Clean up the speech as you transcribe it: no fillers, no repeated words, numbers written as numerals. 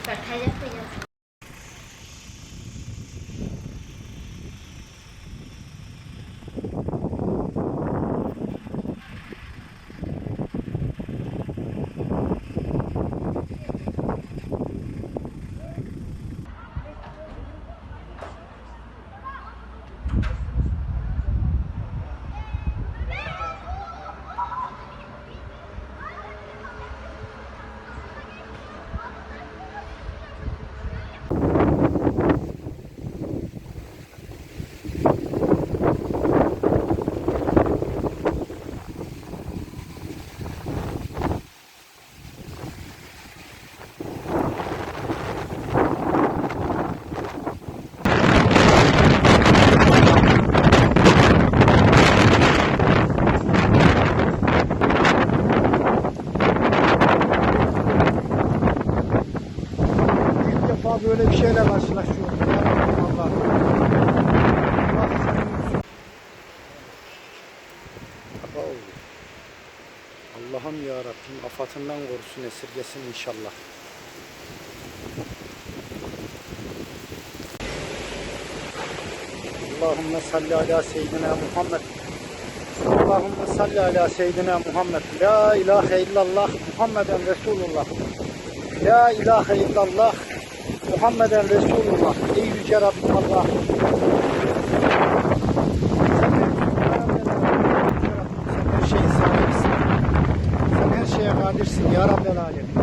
Röportaj yapacağız. Böyle bir şeyle karşılaşıyorum. Allah. Allah'ım ya Rabbim afatından korusun, esirgesin inşallah. Allahümme salli ala seyyidina Muhammed. Allahümme salli ala seyyidina Muhammed. La ilahe illallah Muhammeden Resulullah. La ilahe illallah Muhammeden Resulullah. Ey yüce Rabbim Allah. Sen her şeyin sahibisin. Sen her şeye kadirsin ya Rabbel Alem.